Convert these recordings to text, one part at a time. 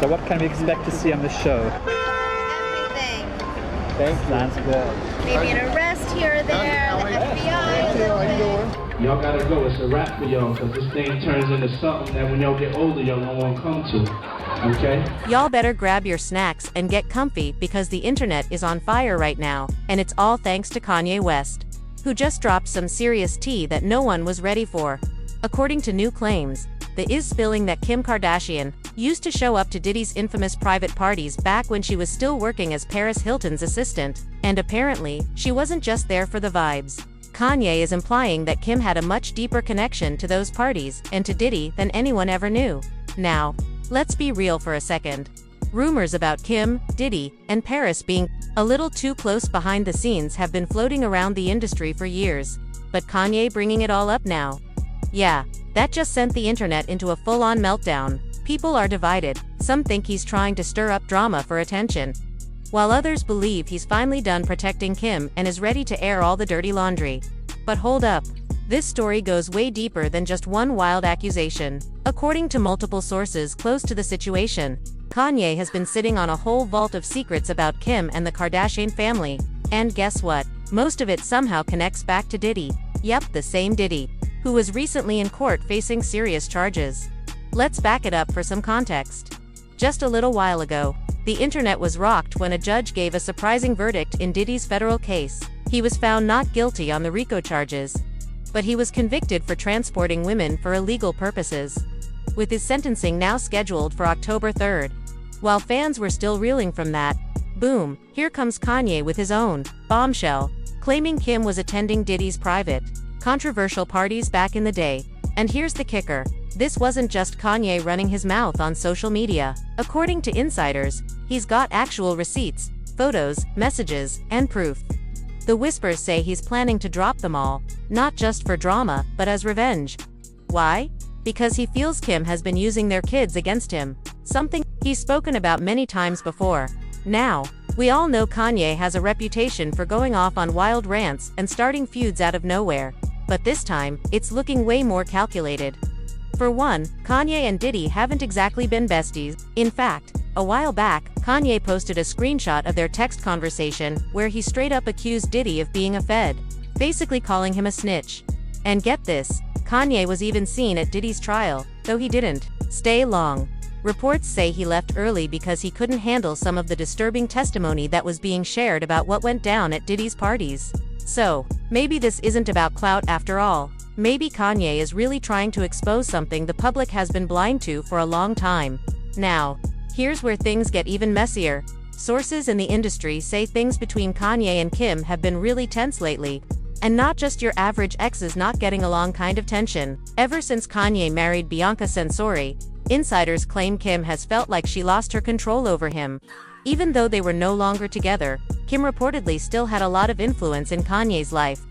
So what can we expect to see on the show? Everything. Thank you. Sounds good. Maybe an arrest here or there, the FBI a little bit. Y'all gotta go. It's a wrap for y'all, because this thing turns into something that when y'all get older, y'all don't want to come to. Okay? Y'all better grab your snacks and get comfy, because the internet is on fire right now, and it's all thanks to Kanye West, who just dropped some serious tea that no one was ready for. According to new claims, the is spilling that Kim Kardashian used to show up to Diddy's infamous private parties back when she was still working as Paris Hilton's assistant, and apparently, she wasn't just there for the vibes. Kanye is implying that Kim had a much deeper connection to those parties and to Diddy than anyone ever knew. Now, let's be real for a second. Rumors about Kim, Diddy, and Paris being a little too close behind the scenes have been floating around the industry for years, but Kanye bringing it all up now? Yeah, that just sent the internet into a full-on meltdown. People are divided. Some think he's trying to stir up drama for attention, while others believe he's finally done protecting Kim and is ready to air all the dirty laundry. But hold up. This story goes way deeper than just one wild accusation. According to multiple sources close to the situation, Kanye has been sitting on a whole vault of secrets about Kim and the Kardashian family. And guess what? Most of it somehow connects back to Diddy. Yep, the same Diddy, who was recently in court facing serious charges. Let's back it up for some context. Just a little while ago, the internet was rocked when a judge gave a surprising verdict in Diddy's federal case. He was found not guilty on the RICO charges, but he was convicted for transporting women for illegal purposes, with his sentencing now scheduled for October 3rd. While fans were still reeling from that, boom, here comes Kanye with his own bombshell, claiming Kim was attending Diddy's private, controversial parties back in the day. And here's the kicker. This wasn't just Kanye running his mouth on social media. According to insiders, he's got actual receipts, photos, messages, and proof. The whispers say he's planning to drop them all, not just for drama, but as revenge. Why? Because he feels Kim has been using their kids against him, something he's spoken about many times before. Now, we all know Kanye has a reputation for going off on wild rants and starting feuds out of nowhere, but this time, it's looking way more calculated. For one, Kanye and Diddy haven't exactly been besties. In fact, a while back, Kanye posted a screenshot of their text conversation where he straight up accused Diddy of being a fed, basically calling him a snitch. And get this, Kanye was even seen at Diddy's trial, though he didn't stay long. Reports say he left early because he couldn't handle some of the disturbing testimony that was being shared about what went down at Diddy's parties. So, maybe this isn't about clout after all. Maybe Kanye is really trying to expose something the public has been blind to for a long time. Now, here's where things get even messier. Sources in the industry say things between Kanye and Kim have been really tense lately. And not just your average exes not getting along kind of tension. Ever since Kanye married Bianca Censori, insiders claim Kim has felt like she lost her control over him. Even though they were no longer together, Kim reportedly still had a lot of influence in Kanye's life.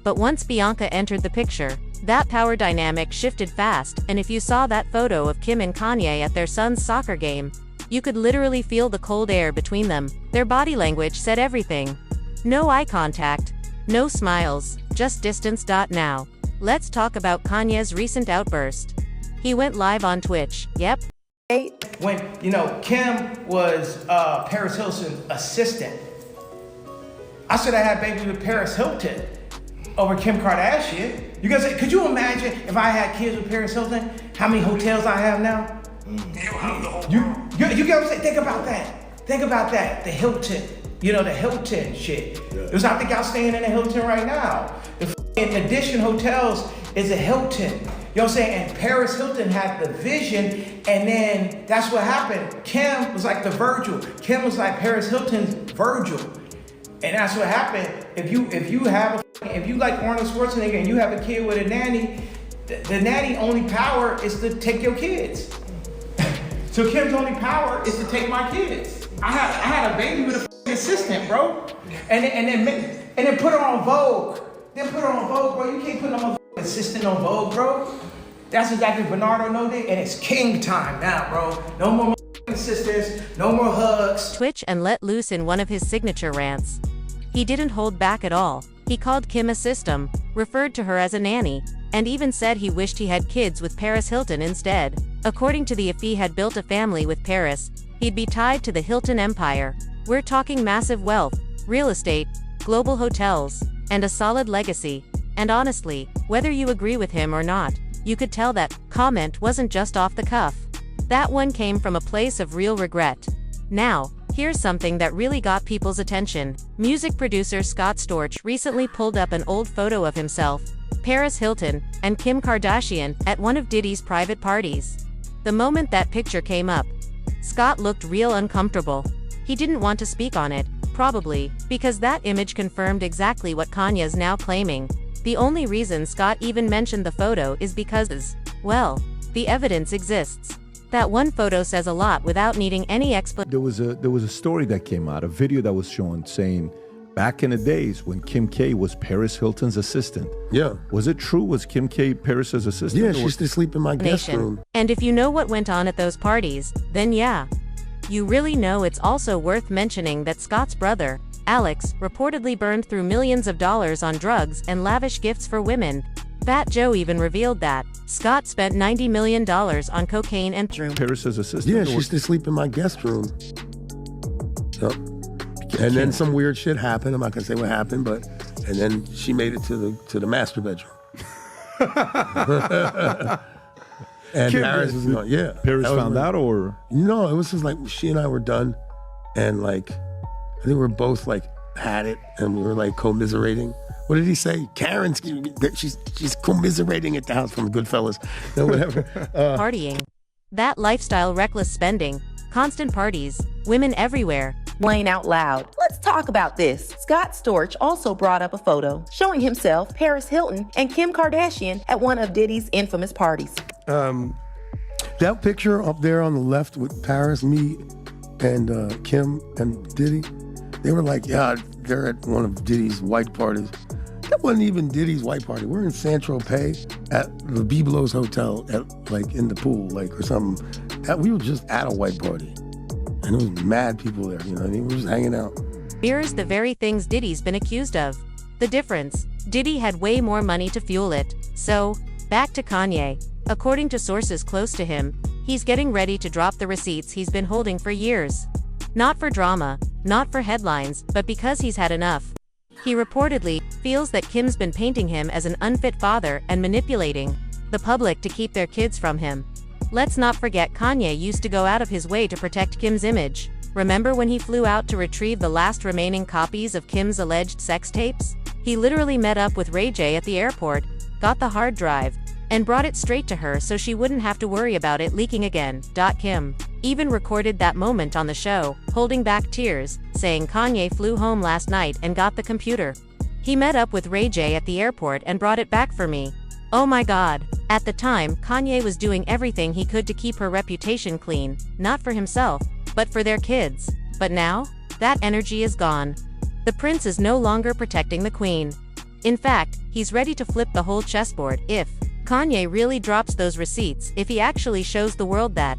But once Bianca entered the picture, that power dynamic shifted fast, and if you saw that photo of Kim and Kanye at their son's soccer game, you could literally feel the cold air between them. Their body language said everything. No eye contact, no smiles, just distance. Now, let's talk about Kanye's recent outburst. He went live on Twitch. Yep. When, Kim was Paris Hilton's assistant, I should have had baby with Paris Hilton over Kim Kardashian. You guys, could you imagine if I had kids with Paris Hilton, how many hotels I have now? You get what I'm saying? Think about that. The Hilton, the Hilton shit. Because I think y'all staying in a Hilton right now. The Edition Hotels is a Hilton. You know what I'm saying? And Paris Hilton had the vision, and then that's what happened. Kim was like the Virgil. Kim was like Paris Hilton's Virgil. And that's what happened. If you like Arnold Schwarzenegger and you have a kid with a nanny, the nanny only power is to take your kids. So Kim's only power is to take my kids. I had a baby with a assistant, bro. And then put her on Vogue. Bro. You can't put no assistant on Vogue, bro. That's exactly Bernardo know that, and it's king time now, bro. No more assistants, no more hugs. Twitch and let loose in one of his signature rants. He didn't hold back at all. He called Kim a system, referred to her as a nanny, and even said he wished he had kids with Paris Hilton instead. According to the if he had built a family with Paris, he'd be tied to the Hilton empire. We're talking massive wealth, real estate, global hotels, and a solid legacy. And honestly, whether you agree with him or not, you could tell that comment wasn't just off the cuff. That one came from a place of real regret. Now, here's something that really got people's attention. Music producer Scott Storch recently pulled up an old photo of himself, Paris Hilton, and Kim Kardashian at one of Diddy's private parties. The moment that picture came up, Scott looked real uncomfortable. He didn't want to speak on it, probably because that image confirmed exactly what Kanye's now claiming. The only reason Scott even mentioned the photo is because, well, the evidence exists. That one photo says a lot without needing any explanation. There was a story that came out, a video that was shown saying back in the days when Kim K was Paris Hilton's assistant. Yeah. Was it true? Was Kim K Paris's assistant? Yeah, she used to sleep in my guest room. And if you know what went on at those parties, then yeah. You really know. It's also worth mentioning that Scott's brother, Alex, reportedly burned through millions of dollars on drugs and lavish gifts for women. Fat Joe even revealed that Scott spent $90 million on cocaine and Paris's assistant? Yeah, she used to sleep in my guest room. Yep. And then some weird shit happened. I'm not gonna say what happened, but and then she made it to the master bedroom. And Paris was going, yeah. Paris found out, or no? It was just like she and I were done, and like I think we were both like had it, and we were like commiserating. What did he say? Karen's she's commiserating at the house from Goodfellas, no whatever. Partying. That lifestyle, reckless spending, constant parties, women everywhere. Plain out loud. Let's talk about this. Scott Storch also brought up a photo showing himself, Paris Hilton, and Kim Kardashian at one of Diddy's infamous parties. That picture up there on the left with Paris, me, and Kim and Diddy, they were like, yeah, they're at one of Diddy's white parties. That wasn't even Diddy's white party. We're in Saint-Tropez at the Biblos Hotel, at like in the pool, like or something. We were just at a white party, and it was mad people there. You know what I mean? We were just hanging out. Mirrors the very things Diddy's been accused of. The difference: Diddy had way more money to fuel it. So, back to Kanye. According to sources close to him, he's getting ready to drop the receipts he's been holding for years. Not for drama, not for headlines, but because he's had enough. He reportedly feels that Kim's been painting him as an unfit father and manipulating the public to keep their kids from him. Let's not forget Kanye used to go out of his way to protect Kim's image. Remember when he flew out to retrieve the last remaining copies of Kim's alleged sex tapes? He literally met up with Ray J at the airport, got the hard drive, and brought it straight to her so she wouldn't have to worry about it leaking again. Kim even recorded that moment on the show, holding back tears, saying Kanye flew home last night and got the computer. He met up with Ray J at the airport and brought it back for me. Oh my god. At the time, Kanye was doing everything he could to keep her reputation clean, not for himself, but for their kids. But now, that energy is gone. The prince is no longer protecting the queen. In fact, he's ready to flip the whole chessboard if Kanye really drops those receipts, if he actually shows the world that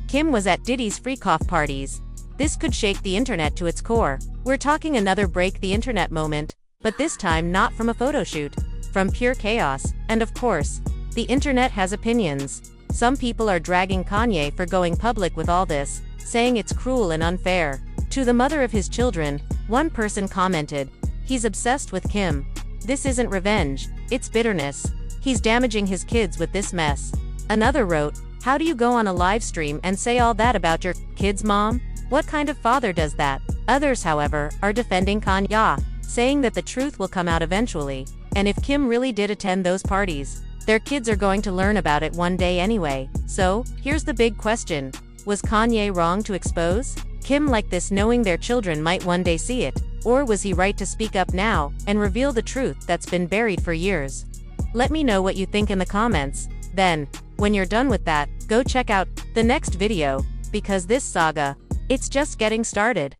Kim was at Diddy's freak-off parties. This could shake the internet to its core. We're talking another break the internet moment, but this time not from a photo shoot, from pure chaos. And of course, the internet has opinions. Some people are dragging Kanye for going public with all this, saying it's cruel and unfair. To the mother of his children, one person commented, "He's obsessed with Kim. This isn't revenge, it's bitterness. He's damaging his kids with this mess." Another wrote, "How do you go on a live stream and say all that about your kid's mom? What kind of father does that?" Others, however, are defending Kanye, saying that the truth will come out eventually, and if Kim really did attend those parties, their kids are going to learn about it one day anyway. So, here's the big question. Was Kanye wrong to expose Kim like this, knowing their children might one day see it? Or was he right to speak up now and reveal the truth that's been buried for years? Let me know what you think in the comments. Then, when you're done with that, go check out the next video, because this saga, it's just getting started.